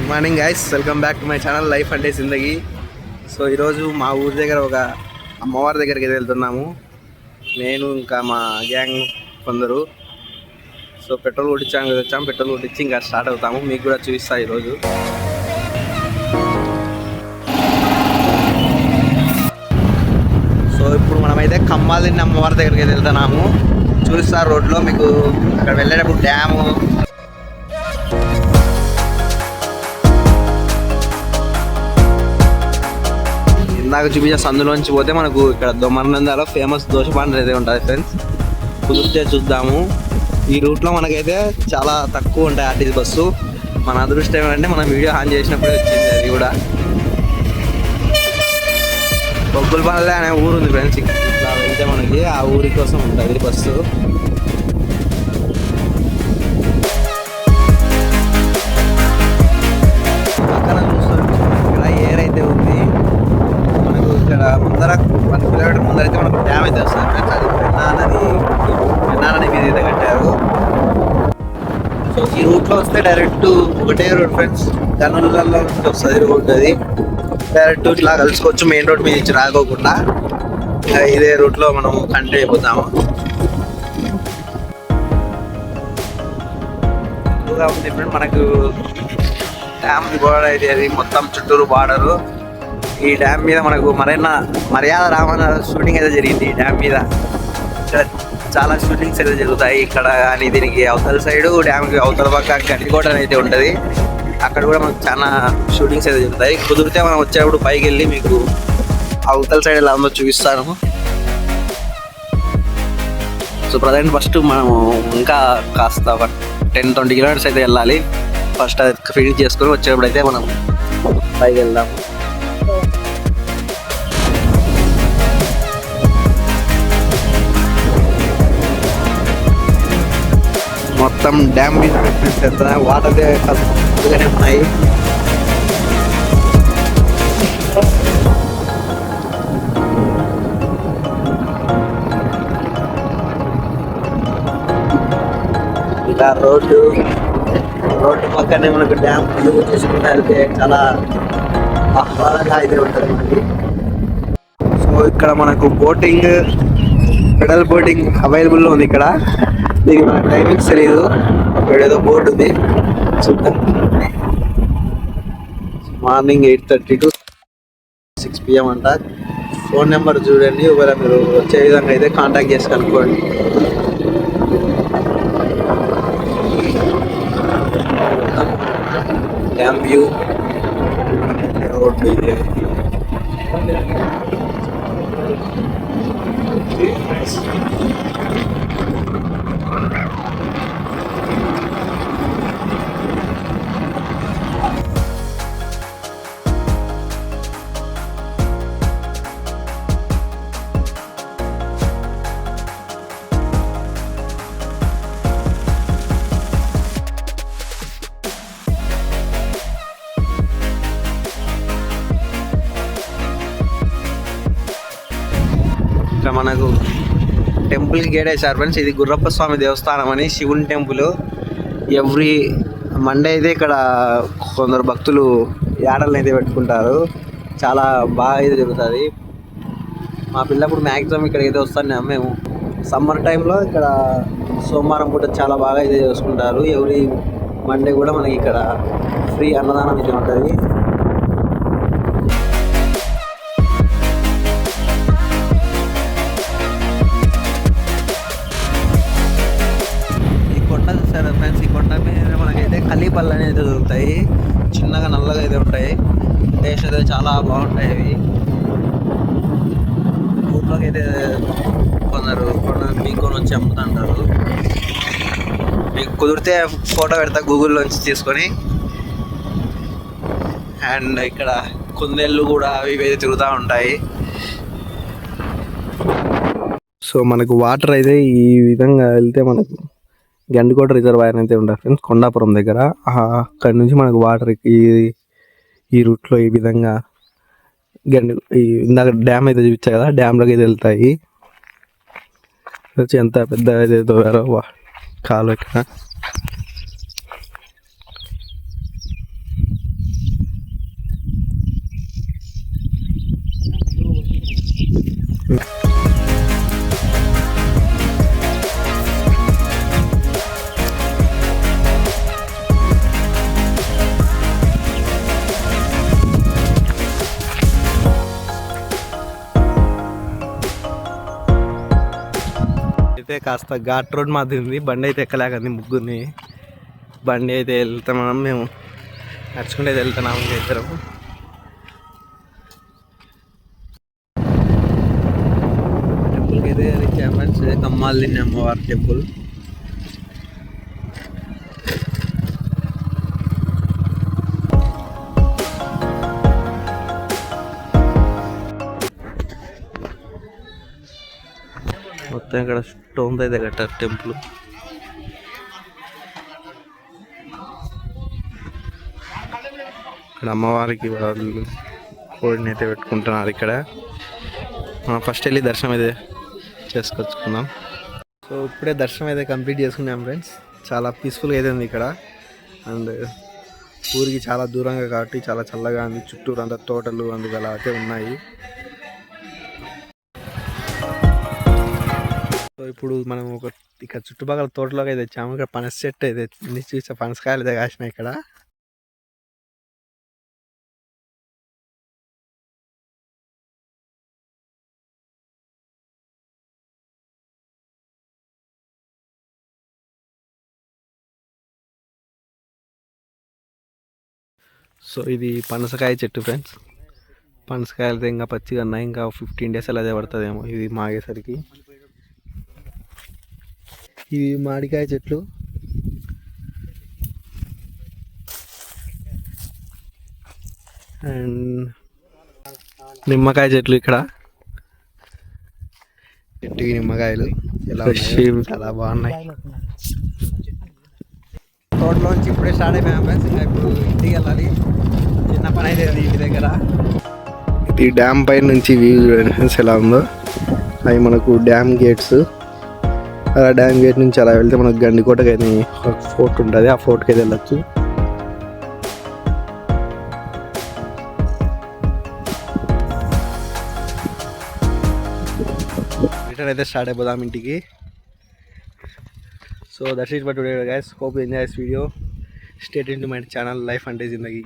Good morning guys, welcome back to my channel life అంటే జిందగీ. So ఈరోజు మా ఊరి దగ్గర ఒక అమ్మవారి దగ్గరికి వెళ్తున్నాము. నేను ఇంకా మా గ్యాంగ్ కొందరు. సో పెట్రోల్ కొట్టించాము పెట్రోల్ కొట్టించి ఇంకా స్టార్ట్ అవుతాము. మీకు కూడా చూపిస్తా ఈరోజు. సో ఇప్పుడు మనమైతే కమ్మాదిన్న అమ్మవారి దగ్గరికి వెళ్తున్నాము. చూపిస్తా రోడ్లో మీకు. అక్కడ వెళ్ళేటప్పుడు డ్యాము, ఇందాక చూపించే సందులోంచి పోతే మనకు ఇక్కడ దొమ్మరనందాలో ఫేమస్ దోశపాండ్ర అయితే ఉంటుంది ఫ్రెండ్స్. కుదిరితే చూద్దాము. ఈ రూట్లో మనకైతే చాలా తక్కువ ఉంటాయి ఆర్టీసీ బస్సు. మన అదృష్టం ఏమంటే మనం వీడియో ఆన్ చేసినప్పుడే వచ్చింది అది కూడా. బొగ్గులపల్లి అనే ఊరు ఉంది ఫ్రెండ్స్. ఇట్లా వెళ్తే మనకి ఆ ఊరి కోసం ఉంటుంది బస్సు. పక్కన చూస్తారు ఇక్కడ ఏర్ అయితే ఉంది. మనకు ఇక్కడ ముందర 1 కిలోమీటర్ ముందర అయితే మనకు డ్యామ్ అయితే వస్తుంది ఫ్రెండ్స్. అది పెన్నా నది మీద అయితే కట్టారు. సో ఈ రూట్లో వస్తే డైరెక్ట్ ఒకటే రోడ్ ఫ్రెండ్స్. కర్నూలులో నుంచి వస్తుంది రోడ్. అది డైరెక్ట్ ఇట్లా కలుసుకోవచ్చు, మెయిన్ రోడ్ మీద నుంచి రాకోకుండా. ఇదే రూట్లో మనం కంటిన్యూ అయిపోతాము. ఎక్కువగా ఉంది ఫ్రెండ్ మనకు డ్యామ్ గోడ అయితే. అది మొత్తం చుట్టూరు బార్డరు. ఈ డ్యామ్ మీద మనకు మర్యాద రామన్న షూటింగ్ అయితే జరిగింది ఈ డ్యామ్ మీద. ఇక్కడ చాలా షూటింగ్స్ అయితే జరుగుతాయి ఇక్కడ. కానీ దీనికి అవతల సైడు డ్యామ్కి అవతల పక్క గడ్డికోట అయితే ఉంటుంది. అక్కడ కూడా మనకు చాలా షూటింగ్స్ అయితే జరుగుతాయి. కుదిరితే మనం వచ్చేటప్పుడు పైకి వెళ్ళి మీకు అవతల సైడ్ ఎలా ఉందో చూపిస్తాను. సో ప్రజెంట్ ఫస్ట్ మనము ఇంకా కాస్త 10-20 కిలోమీటర్స్ అయితే వెళ్ళాలి. ఫస్ట్ అది ఫినిష్ చేసుకొని వచ్చేటప్పుడు అయితే మనం పైకి వెళ్దాం. మొత్తం డ్యామ్ మీద వాటర్ కలుపుగానే ఉన్నాయి. ఇలా రోడ్డు పక్కనే మనకు డ్యామ్ చూసుకుంటే వెళ్తే చాలా ఆహ్లాదంగా అయితే ఉంటుంది మనకి. సో ఇక్కడ మనకు బోటింగ్, పెడల్ బోటింగ్ అవైలబుల్లో ఉంది ఇక్కడ. దీనికి మనకు టైమింగ్స్ తెలియదు. అక్కడ ఏదో బోర్డు ఉంది చూద్దాం. మార్నింగ్ 8:30 to 6 PM అంట. ఫోన్ నెంబర్ చూడండి, ఒకవేళ మీరు వచ్చే విధంగా అయితే కాంటాక్ట్ చేసి కనుక్కోండి. డ్యామ్ వ్యూ రోడ్ ఇది. ఇక్కడ మనకు టెంపుల్కి గేట్ వేసారు ఫ్రెండ్స్. ఇది గుర్రప్ప స్వామి దేవస్థానం అని, శివుని టెంపుల్. ఎవ్రీ మండే అయితే ఇక్కడ కొందరు భక్తులు యాడలను అయితే పెట్టుకుంటారు. చాలా బాగా అయితే జరుగుతుంది. మా పిల్లప్పుడు మ్యాక్సిమం ఇక్కడికి అయితే వస్తాను మేము. సమ్మర్ టైంలో ఇక్కడ సోమవారం పూట చాలా బాగా అయితే చేసుకుంటారు. ఎవ్రీ మండే కూడా మనకి ఇక్కడ ఫ్రీ అన్నదానం అయితే ఉంటుంది. ఫ్రెండ్స్ ఈ కొండ మీద మనకైతే కల్లిపళ్ళు అనేది దొరుకుతాయి. చిన్నగా నల్లగా అయితే ఉంటాయి. టేస్ట్ అయితే చాలా బాగుంటాయి అవి. ఊర్లోకి అయితే కొందరు మీకొని వచ్చి అమ్ముతుంటారు. మీకు కుదిరితే ఫోటో పెడతా గూగుల్లోంచి తీసుకొని. అండ్ ఇక్కడ కుందేళ్ళు కూడా అవి ఇవి తిరుగుతూ ఉంటాయి. సో మనకు వాటర్ అయితే ఈ విధంగా వెళ్తే మనకు గండికోట రిజర్వాయర్ అయితే ఉంటుంది ఫ్రెండ్స్, కొండాపురం దగ్గర. అక్కడి నుంచి మనకు వాటర్ ఈ రూట్లో ఈ విధంగా ఇందాక డ్యామ్ అయితే చూపించా కదా, డ్యామ్లోకి అయితే వెళ్తాయి. వచ్చి ఎంత పెద్ద ఏదో కాలు ఇక్కడ. అయితే కాస్త ఘాట్ రోడ్ మాది ఉంది, బండి అయితే ఎక్కలేకంది ముగ్గురిని. బండి అయితే వెళ్తున్నాం, మేము నడుచుకుంటే వెళ్తున్నాము ఇంకా ఇద్దరం. టెంపుల్కి అయితే రీచ్ ఫ్రెండ్స్. కమ్మాలిని అమ్మవారి టెంపుల్. మొత్తం ఇక్కడ స్టోన్ అయితే కట్టారు టెంపుల్. ఇక్కడ అమ్మవారికి వాళ్ళు కోడిని అయితే పెట్టుకుంటున్నారు. ఇక్కడ మనం ఫస్ట్ వెళ్ళి దర్శనం అయితే చేసుకొచ్చుకుందాం. సో ఇప్పుడే దర్శనం అయితే కంప్లీట్ చేసుకున్నాం ఫ్రెండ్స్. చాలా పీస్ఫుల్గా అయితే ఉంది ఇక్కడ. అండ్ ఊరికి చాలా దూరంగా కాబట్టి చాలా చల్లగా ఉంది. చుట్టూరు అంతా తోటలు అందుకలా అయితే ఉన్నాయి. సో ఇప్పుడు మనం ఇక్కడ చుట్టుపక్కల తోటలోకి అయితే వచ్చాము. ఇక్కడ పనస చెట్టు అయితే చూసే పనసకాయలు అయితే కాసినాయి ఇక్కడ. సో ఇది పనసకాయ చెట్టు ఫ్రెండ్స్. పనసకాయలు అయితే ఇంకా పచ్చిగా ఉన్నాయి. ఇంకా 15 days అలా పడుతుందేమో ఇది మాగేసరికి. ఇవి మామిడికాయ చెట్లు. అండ్ నిమ్మకాయ చెట్లు ఇక్కడ. చెట్టుకి నిమ్మకాయలు ఎలా చాలా బాగున్నాయి. తోటలోంచి ఇప్పుడే స్టార్ట్ అయిపోయాం ఫ్రెండ్స్. ఇంకా ఇప్పుడు ఇంటికి వెళ్ళాలి. చిన్న పని అయితే ఇంటి దగ్గర. ఇది డ్యామ్ పైన నుంచి వ్యూ చూడండి ఫ్రెండ్స్ ఎలా ఉందో. అవి మనకు డ్యామ్ గేట్స్. అలా డ్యామ్ గేట్ నుంచి అలా వెళ్తే మనకు గండికోటకి అయితే ఒక ఫోర్ట్ ఉంటుంది. ఆ ఫోర్ట్కి అయితే వెళ్ళచ్చు. రిటర్న్ అయితే స్టార్ట్ అయిపోదాం ఇంటికి. So that's it for today guys. Hope you enjoy this video. Stay tuned to my channel life అంటే జిందగీ.